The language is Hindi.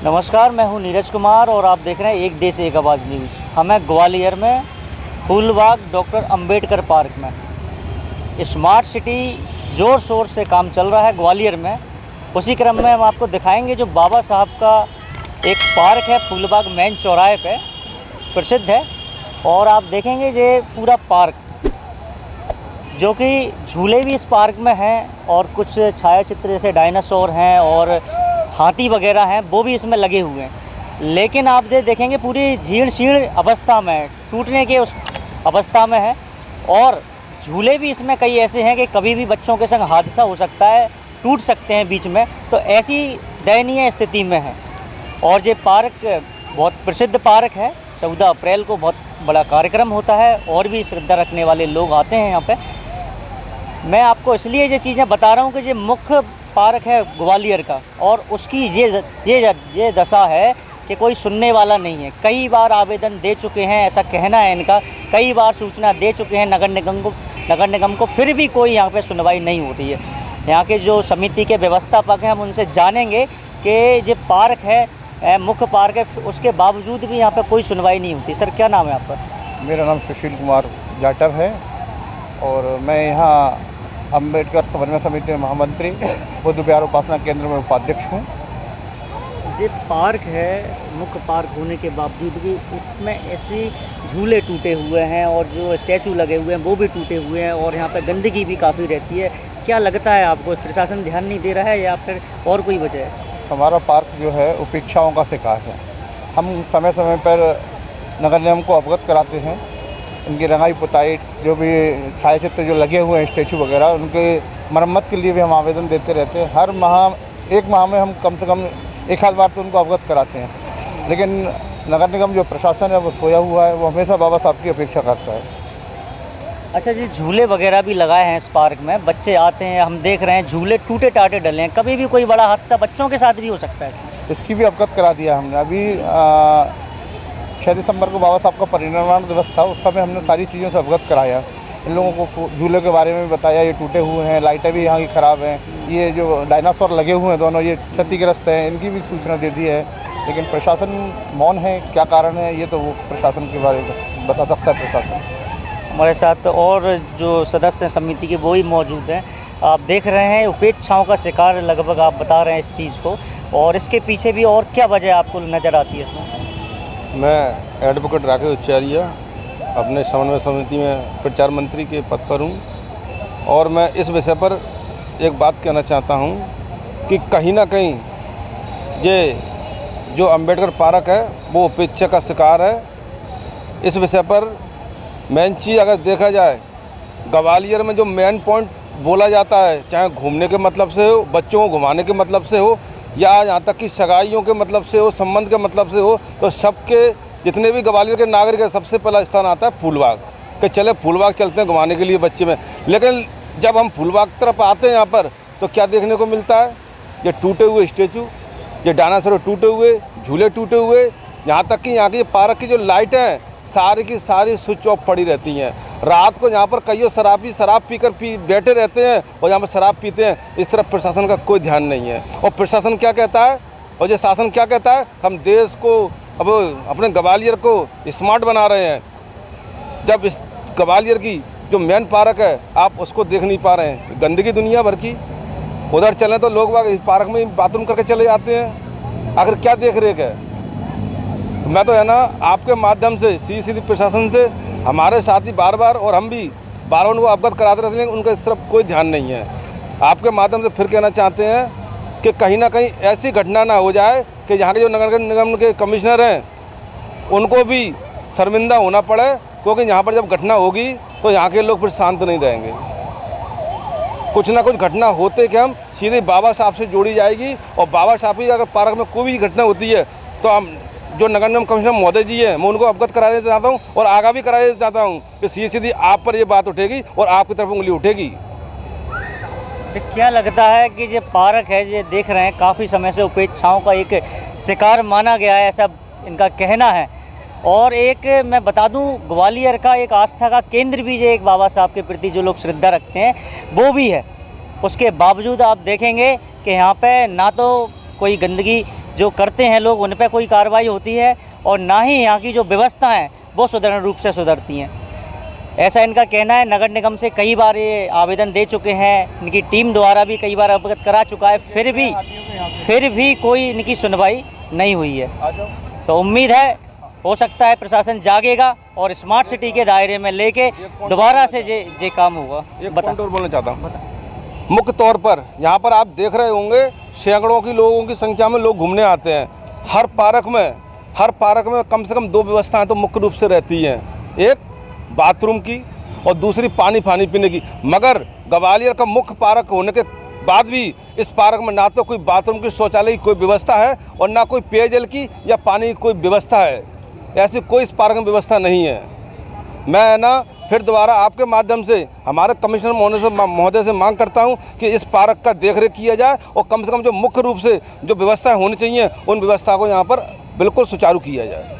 नमस्कार, मैं हूं नीरज कुमार और आप देख रहे हैं एक देश एक आवाज़ न्यूज़। हमें ग्वालियर में फूलबाग डॉक्टर अंबेडकर पार्क में स्मार्ट सिटी ज़ोर शोर से काम चल रहा है ग्वालियर में। उसी क्रम में हम आपको दिखाएंगे जो बाबा साहब का एक पार्क है फूलबाग मेन चौराहे पे प्रसिद्ध है। और आप देखेंगे ये पूरा पार्क जो कि झूले भी इस पार्क में हैं और कुछ छायाचित्र जैसे डायनासोर हैं और हाथी वगैरह हैं वो भी इसमें लगे हुए हैं। लेकिन आप देखेंगे पूरी जीर्ण शीर्ण अवस्था में, टूटने के उस अवस्था में है। और झूले भी इसमें कई ऐसे हैं कि कभी भी बच्चों के संग हादसा हो सकता है, टूट सकते हैं बीच में, तो ऐसी दयनीय स्थिति में है। और ये पार्क बहुत प्रसिद्ध पार्क है। 14 अप्रैल को बहुत बड़ा कार्यक्रम होता है और भी श्रद्धा रखने वाले लोग आते हैं यहाँ पे। मैं आपको इसलिए ये चीज़ें बता रहा हूँ कि ये मुख्य पार्क है ग्वालियर का और उसकी ये दशा है कि कोई सुनने वाला नहीं है। कई बार आवेदन दे चुके हैं, ऐसा कहना है इनका, कई बार सूचना दे चुके हैं नगर निगम को, फिर भी कोई यहाँ पे सुनवाई नहीं हो रही है। यहाँ के जो समिति के व्यवस्थापक हैं हम उनसे जानेंगे कि ये पार्क है, मुख्य पार्क है, उसके बावजूद भी यहाँ पे कोई सुनवाई नहीं होती। सर, क्या नाम है आपका? मेरा नाम सुशील कुमार जाटव है और मैं यहाँ अंबेडकर समन्वय समिति में महामंत्री, बुद्ध विहार उपासना केंद्र में उपाध्यक्ष हूँ। ये पार्क है, मुख्य पार्क होने के बावजूद भी इसमें ऐसे झूले टूटे हुए हैं और जो स्टैचू लगे हुए हैं वो भी टूटे हुए हैं और यहाँ पे गंदगी भी काफ़ी रहती है। क्या लगता है आपको, प्रशासन ध्यान नहीं दे रहा है या फिर और कोई वजह है? हमारा पार्क जो है उपेक्षाओं का शिकार है। हम समय समय पर नगर निगम को अवगत कराते हैं। इनकी रंगाई पुताई, जो भी छायाचित्र जो लगे हुए हैं स्टैचू वगैरह, उनके मरम्मत के लिए भी हम आवेदन देते रहते हैं। हर माह, एक माह में हम कम से कम एक आध बार तो उनको अवगत कराते हैं। लेकिन नगर निगम जो प्रशासन है वो सोया हुआ है, वो हमेशा बाबा साहब की अपेक्षा करता है। अच्छा जी, झूले वगैरह भी लगाए हैं इस पार्क में, बच्चे आते हैं, हम देख रहे हैं झूले टूटे टाटे डले हैं, कभी भी कोई बड़ा हादसा बच्चों के साथ भी हो सकता है। इसकी भी अवगत करा दिया हमने। अभी 6 दिसंबर को बाबा साहब का परिनिर्वाण दिवस था, उस समय हमने सारी चीज़ों से अवगत कराया। इन लोगों को झूले के बारे में बताया, ये टूटे हुए हैं, लाइटें भी यहाँ की ख़राब हैं, ये जो डायनासोर लगे हुए हैं दोनों ये क्षतिग्रस्त हैं, इनकी भी सूचना दे दी है। लेकिन प्रशासन मौन है। क्या कारण है ये तो वो प्रशासन के बारे में बता सकता है प्रशासन। हमारे साथ और जो सदस्य हैं समिति के वो ही मौजूद हैं। आप देख रहे हैं उपेक्षाओं का शिकार लगभग आप बता रहे हैं इस चीज़ को, और इसके पीछे भी और क्या वजह आपको नज़र आती है इसमें? मैं एडवोकेट राकेश उच्चारिया अपने समन्वय समिति में प्रचार मंत्री के पद पर हूँ और मैं इस विषय पर एक बात कहना चाहता हूँ कि कहीं ना कहीं ये जो अंबेडकर पार्क है वो उपेक्षा का शिकार है। इस विषय पर मेन चीज़ अगर देखा जाए, ग्वालियर में जो मेन पॉइंट बोला जाता है, चाहे घूमने के मतलब से हो, बच्चों को घुमाने के मतलब से हो, या यहाँ तक कि सगाइयों के मतलब से हो, संबंध के मतलब से हो, तो सबके जितने भी ग्वालियर के नागरिक है सबसे पहला स्थान आता है फूलबाग, कि चले फूलबाग चलते हैं घुमाने के लिए बच्चे में। लेकिन जब हम फूलबाग तरफ आते हैं यहाँ पर तो क्या देखने को मिलता है? ये टूटे हुए स्टेचू, ये डायनासोर टूटे हुए, झूले टूटे हुए, यहाँ तक कि यहाँ की पार्क की जो लाइटें हैं सारी की सारी स्विच ऑफ पड़ी रहती हैं। रात को यहाँ पर कईयों शराबी शराब पीकर बैठे रहते हैं और यहाँ पर शराब पीते हैं। इस तरफ प्रशासन का कोई ध्यान नहीं है। और प्रशासन क्या कहता है और ये शासन क्या कहता है? हम देश को, अब अपने ग्वालियर को स्मार्ट बना रहे हैं। जब इस ग्वालियर की जो मेन पार्क है आप उसको देख नहीं पा रहे हैं, गंदगी दुनिया भर की। उधर चलें तो लोग इस पार्क में बाथरूम करके चले जाते हैं। आखिर क्या देख रेख है? मैं तो है ना आपके माध्यम से सीधी प्रशासन से हमारे साथी बार बार और हम भी बार बार उनको अवगत कराते रहते हैं, लेकिन उनका इस तरफ कोई ध्यान नहीं है। आपके माध्यम से फिर कहना चाहते हैं कि कहीं ना कहीं ऐसी घटना ना हो जाए कि यहाँ के जो नगर निगम के कमिश्नर हैं उनको भी शर्मिंदा होना पड़े, क्योंकि यहाँ पर जब घटना होगी तो यहाँ के लोग फिर शांत नहीं रहेंगे। कुछ ना कुछ घटना होते कि हम सीधे बाबा साहब से जोड़ी जाएगी और बाबा साहब की अगर पार्क में कोई भी घटना होती है तो हम जो नगर निगम कमिश्नर महोदय जी हैं मैं उनको अवगत करा देना चाहता हूँ और आगाह भी करा देना चाहता हूँ कि सीधी आप पर ये बात उठेगी और आपकी तरफ उंगली उठेगी। क्या लगता है कि ये पार्क है, ये देख रहे हैं काफ़ी समय से उपेक्षाओं का एक शिकार माना गया है, ऐसा इनका कहना है। और एक मैं बता दूं, ग्वालियर का एक आस्था का केंद्र भी ये एक बाबा साहब के प्रति जो लोग श्रद्धा रखते हैं वो भी है। उसके बावजूद आप देखेंगे कि यहाँ पे ना तो कोई गंदगी जो करते हैं लोग उन पर कोई कार्रवाई होती है और ना ही यहाँ की जो व्यवस्था है वो सुदृढ़ रूप से सुधरती हैं। ऐसा इनका कहना है। नगर निगम से कई बार ये आवेदन दे चुके हैं, इनकी टीम द्वारा भी कई बार अवगत करा चुका है, फिर भी कोई इनकी सुनवाई नहीं हुई है। तो उम्मीद है हो सकता है प्रशासन जागेगा और स्मार्ट सिटी के दायरे में लेके दोबारा से जे काम होगा। एक पॉइंट और बोलना चाहता हूँ। मुख्य तौर पर यहाँ पर आप देख रहे होंगे सैकड़ों की लोगों की संख्या में लोग घूमने आते हैं। हर पार्क में कम से कम 2 व्यवस्थाएं तो मुख्य रूप से रहती हैं, एक बाथरूम की और दूसरी पानी पीने की। मगर ग्वालियर का मुख्य पार्क होने के बाद भी इस पार्क में ना तो कोई बाथरूम की, शौचालय की कोई व्यवस्था है और ना कोई पेयजल की या पानी की कोई व्यवस्था है। ऐसी कोई इस पार्क में व्यवस्था नहीं है। मैं ना फिर दोबारा आपके माध्यम से हमारे कमिश्नर महोदय से मांग करता हूं कि इस पार्क का देखरेख किया जाए और कम से कम जो मुख्य रूप से जो व्यवस्थाएं होनी चाहिए उन व्यवस्था को यहाँ पर बिल्कुल सुचारू किया जाए।